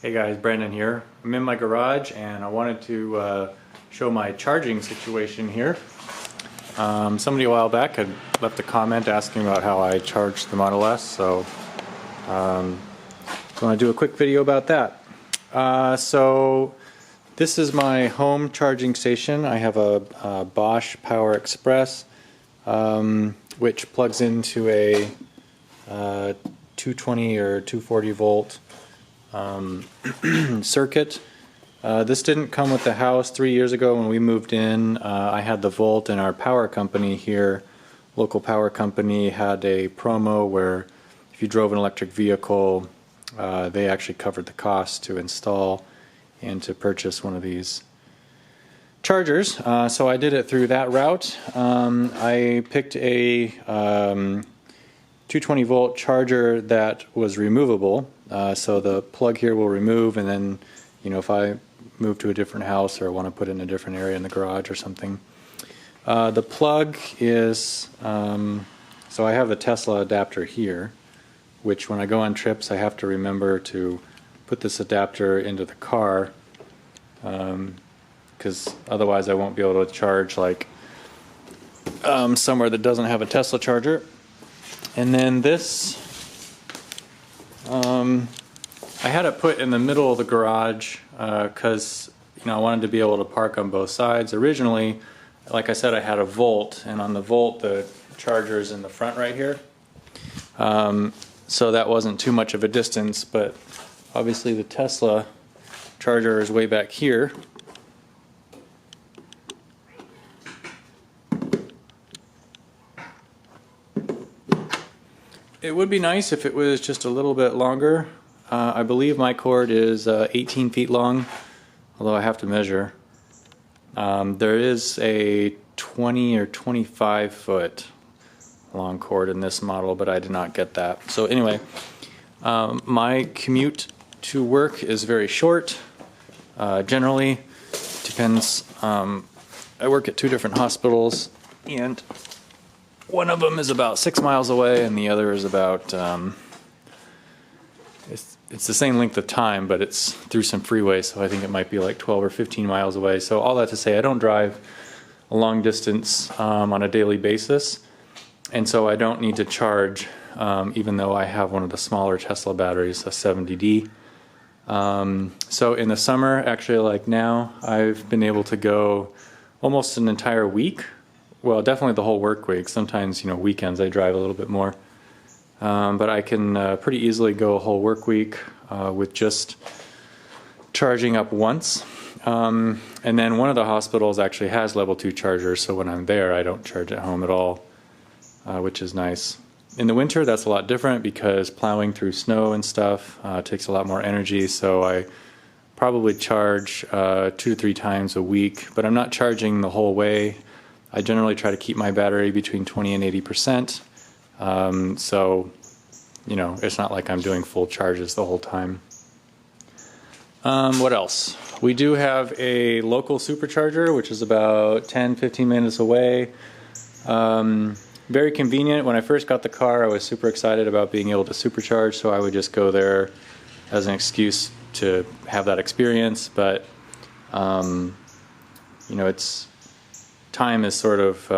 Hey guys, Brandon here. I'm in my garage and I wanted to show my charging situation here. Somebody a while back had left a comment asking about how I charge the Model S, so I want to do a quick video about that. So this is my home charging station. I have a Bosch Power Express which plugs into a 220 or 240 volt circuit. This didn't come with the house. 3 years ago when we moved in, I had the Volt, and our power company here, local power company, had a promo where if you drove an electric vehicle, they actually covered the cost to install and to purchase one of these chargers. So I did it through that route. I picked a 220 volt charger that was removable. So the plug here will remove, and then, you know, if I move to a different house or want to put it in a different area in the garage or something. The plug is, so I have a Tesla adapter here, which when I go on trips I have to remember to put this adapter into the car, because otherwise I won't be able to charge like somewhere that doesn't have a Tesla charger. And then this, I had it put in the middle of the garage because I wanted to be able to park on both sides. Originally, like I said, I had a Volt, and on the Volt the charger is in the front right here. So that wasn't too much of a distance, but obviously the Tesla charger is way back here. It would be nice if it was just a little bit longer. I believe my cord is 18 feet long, although I have to measure. There is a 20 or 25 foot long cord in this model, but I did not get that. So anyway, my commute to work is very short. Generally, depends. I work at two different hospitals, and one of them is about 6 miles away, and the other is about, it's the same length of time, but it's through some freeway, so I think it might be like 12 or 15 miles away. So all that to say, I don't drive a long distance on a daily basis, and so I don't need to charge, even though I have one of the smaller Tesla batteries, a 70D. So in the summer, actually like now, I've been able to go almost an entire week. Well, definitely the whole work week. Sometimes, weekends I drive a little bit more. But I can pretty easily go a whole work week with just charging up once. And then one of the hospitals actually has level 2 chargers, so when I'm there I don't charge at home at all, which is nice. In the winter that's a lot different because plowing through snow and stuff takes a lot more energy, so I probably charge 2 to 3 times a week, but I'm not charging the whole way. I generally try to keep my battery between 20 and 80%, so it's not like I'm doing full charges the whole time. What else? We do have a local Supercharger, which is about 10-15 minutes away. Very convenient. When I first got the car, I was super excited about being able to supercharge, so I would just go there as an excuse to have that experience, but time is sort of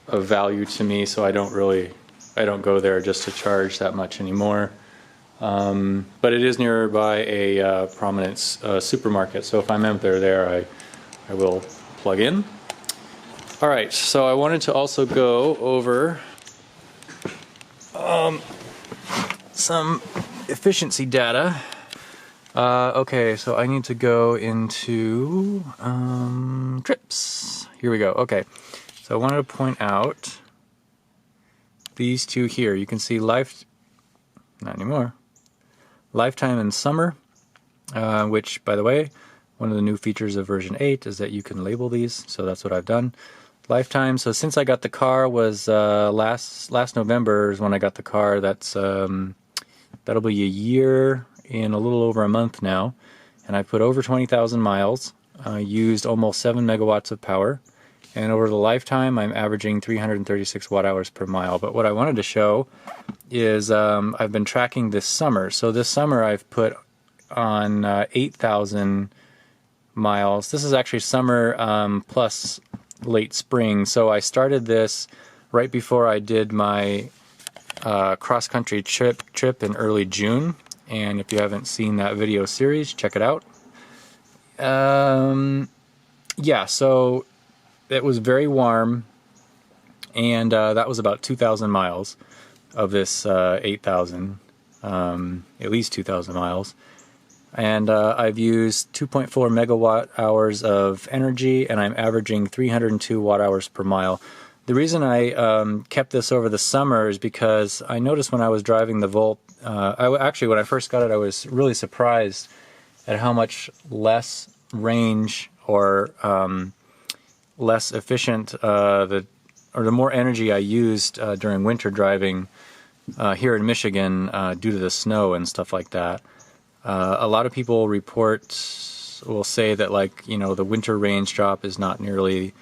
of value to me, so I don't go there just to charge that much anymore. But it is nearby a prominent supermarket, so if I'm ever there, I will plug in. Alright, so I wanted to also go over some efficiency data. Okay, so I need to go into trips. Here we go. Okay, so I wanted to point out these two here. You can see not anymore. Lifetime and summer, which, by the way, one of the new features of version 8 is that you can label these, so that's what I've done. Lifetime, so since I got the car was last November is when I got the car. That's that'll be a year in a little over a month now, and I put over 20,000 miles, used almost 7 megawatts of power, and over the lifetime I'm averaging 336 watt hours per mile. But what I wanted to show is I've been tracking this summer. So this summer I've put on 8,000 miles. This is actually summer plus late spring. So I started this right before I did my cross-country trip in early June. And if you haven't seen that video series, check it out. Yeah, so it was very warm, and that was about 2,000 miles of this 8,000, at least 2,000 miles. And I've used 2.4 megawatt hours of energy, and I'm averaging 302 watt hours per mile. The reason I kept this over the summer is because I noticed when I was driving the Volt, actually when I first got it, I was really surprised at how much less range or less efficient the more energy I used during winter driving here in Michigan due to the snow and stuff like that. A lot of people will say that, like, you know, the winter range drop is not nearly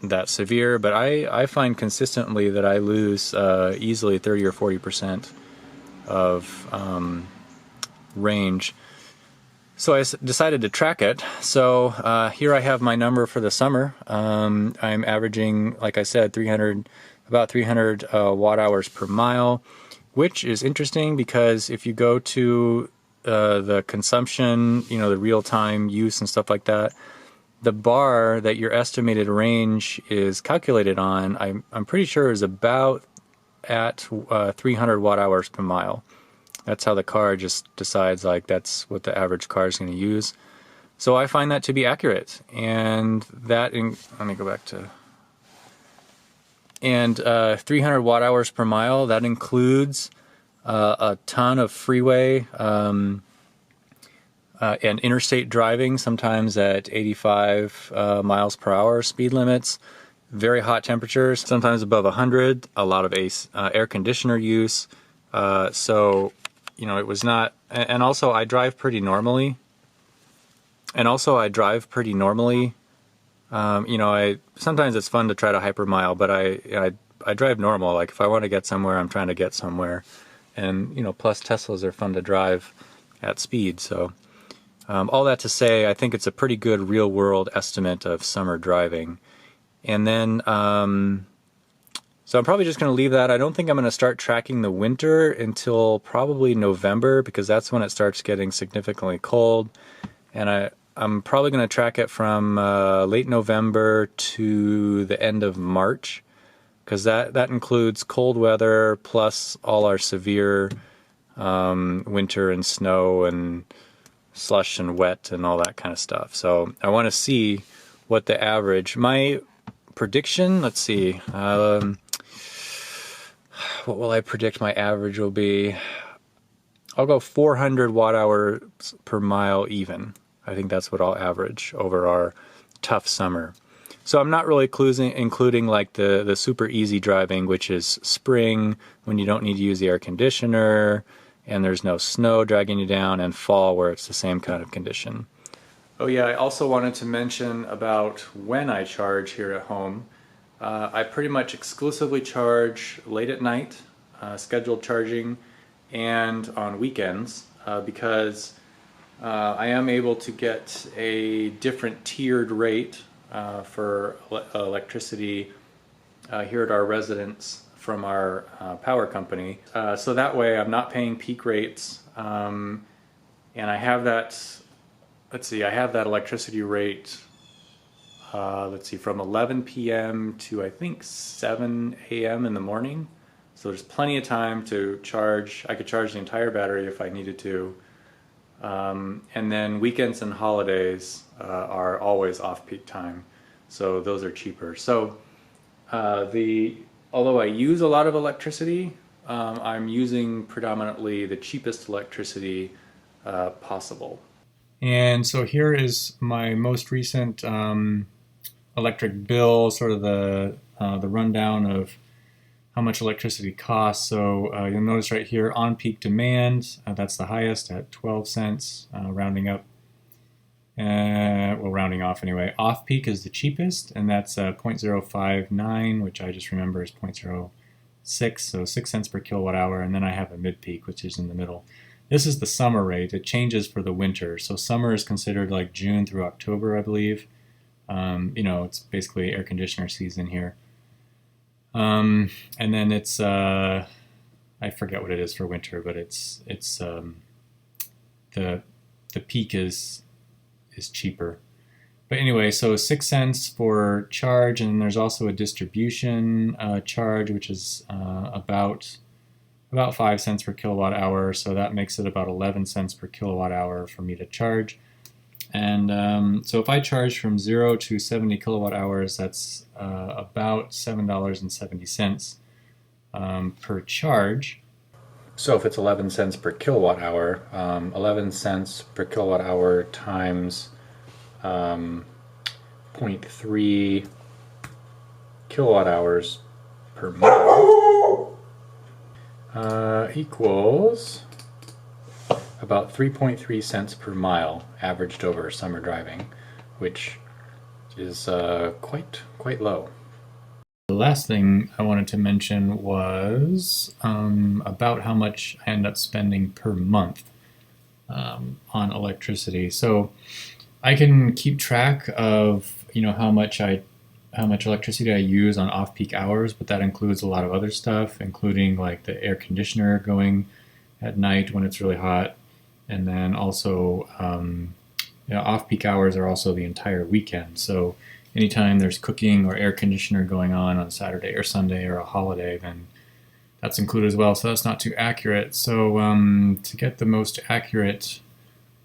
that severe, but I find consistently that I lose easily 30 or 40% of range. So I decided to track it. So here I have my number for the summer. I'm averaging, like I said, about 300 watt hours per mile, which is interesting because if you go to the consumption, you know, the real-time use and stuff like that, the bar that your estimated range is calculated on, I'm pretty sure is about at 300 watt hours per mile. That's how the car just decides, like, that's what the average car is going to use. So I find that to be accurate. And let me go back to, and 300 watt hours per mile, that includes a ton of freeway and interstate driving, sometimes at 85 miles per hour speed limits, very hot temperatures, sometimes above 100, a lot of air conditioner use. So, you know, it was not, and also I drive pretty normally. You know, sometimes it's fun to try to hypermile, but I drive normal. Like, if I want to get somewhere, I'm trying to get somewhere. And, you know, plus Teslas are fun to drive at speed. So all that to say, I think it's a pretty good real world estimate of summer driving. And then, so I'm probably just going to leave that. I don't think I'm going to start tracking the winter until probably November, because that's when it starts getting significantly cold. And I'm probably going to track it from late November to the end of March, because that includes cold weather plus all our severe winter and snow and slush and wet and all that kind of stuff. So I want to see what the average, my prediction, let's see, what will I predict my average will be? I'll go 400 watt hours per mile even. I think that's what I'll average over our tough summer. So I'm not really including like the super easy driving, which is spring when you don't need to use the air conditioner and there's no snow dragging you down, and fall where it's the same kind of condition. Oh yeah, I also wanted to mention about when I charge here at home. I pretty much exclusively charge late at night, scheduled charging, and on weekends because I am able to get a different tiered rate for electricity here at our residence from our power company. So that way I'm not paying peak rates, and I have that, let's see, I have that electricity rate, let's see, from 11 p.m. to I think 7 a.m. in the morning. So there's plenty of time to charge. I could charge the entire battery if I needed to. And then weekends and holidays are always off-peak time, so those are cheaper. So although I use a lot of electricity, I'm using predominantly the cheapest electricity possible. And so here is my most recent electric bill, sort of the rundown of how much electricity costs. So you'll notice right here, on-peak demand, that's the highest at 12 cents, rounding up, well, rounding off anyway. Off-peak is the cheapest, and that's 0.059, which I just remember is 0.06, so 6 cents per kilowatt hour, and then I have a mid-peak, which is in the middle. This is the summer rate. It changes for the winter. So summer is considered like June through October, I believe. You know, it's basically air conditioner season here. And then it's I forget what it is for winter, but it's the peak is cheaper. But anyway, so 6 cents for charge, and then there's also a distribution charge, which is about 5 cents per kilowatt hour. So that makes it about 11 cents per kilowatt hour for me to charge. And so if I charge from 0 to 70 kilowatt hours, that's about $7.70 per charge. So if it's 11 cents per kilowatt hour, 11 cents per kilowatt hour times 0.3 kilowatt hours per month equals about 3.3 cents per mile averaged over summer driving, which is quite low. The last thing I wanted to mention was about how much I end up spending per month on electricity. So I can keep track of how much electricity I use on off-peak hours, but that includes a lot of other stuff, including like the air conditioner going at night when it's really hot, and then also off-peak hours are also the entire weekend. So anytime there's cooking or air conditioner going on Saturday or Sunday or a holiday, then that's included as well. So that's not too accurate. So to get the most accurate,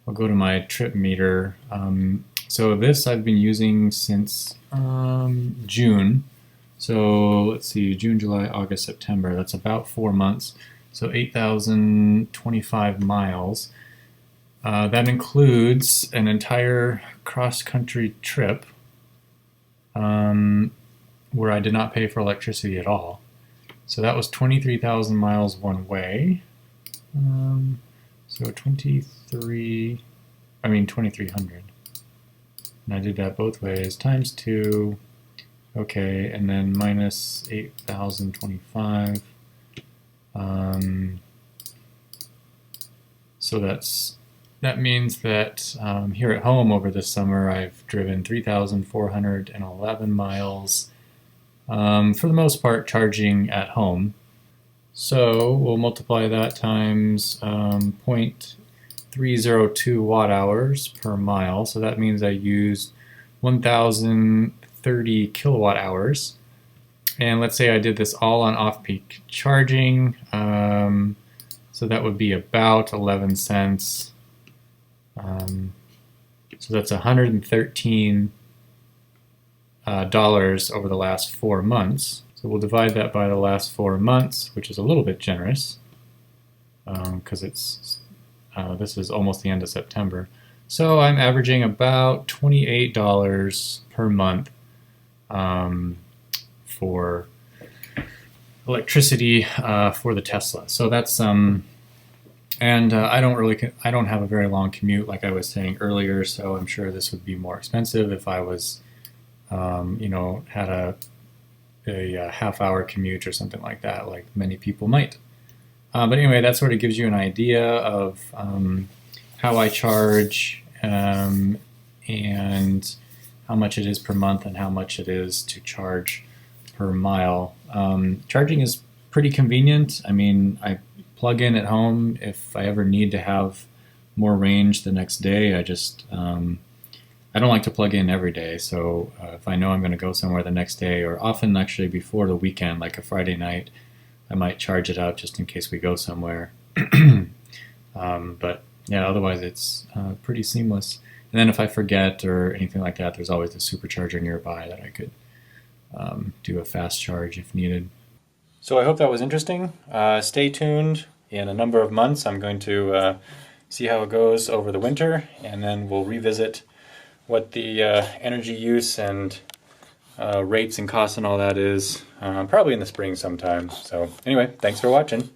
I'll go to my trip meter. So this I've been using since June. So let's see, June, July, August, September. That's about 4 months. So 8,025 miles. That includes an entire cross-country trip where I did not pay for electricity at all. So that was 23,000 miles one way. So 2,300. And I did that both ways, times 2. Okay, and then minus 8,025. So that means that here at home over the summer I've driven 3,411 miles, for the most part charging at home. So we'll multiply that times 0.302 watt hours per mile. So that means I used 1,030 kilowatt hours. And let's say I did this all on off-peak charging. So that would be about 11 cents. So that's $113 over the last 4 months. So we'll divide that by the last 4 months, which is a little bit generous, because this is almost the end of September. So I'm averaging about $28 per month for electricity for the Tesla. So that's and I don't have a very long commute, like I was saying earlier. So I'm sure this would be more expensive if I was, had a half-hour commute or something like that, like many people might. But anyway, that sort of gives you an idea of how I charge and how much it is per month and how much it is to charge per mile. Charging is pretty convenient. I mean, I plug in at home if I ever need to have more range the next day. I just I don't like to plug in every day, so if I know I'm going to go somewhere the next day, or often actually before the weekend, like a Friday night, I might charge it up just in case we go somewhere. But yeah, otherwise it's pretty seamless. And then if I forget or anything like that, there's always a supercharger nearby that I could do a fast charge if needed. So I hope that was interesting. Stay tuned. In a number of months, I'm going to see how it goes over the winter, and then we'll revisit what the energy use and rates and costs and all that is, probably in the spring sometime. So anyway, thanks for watching.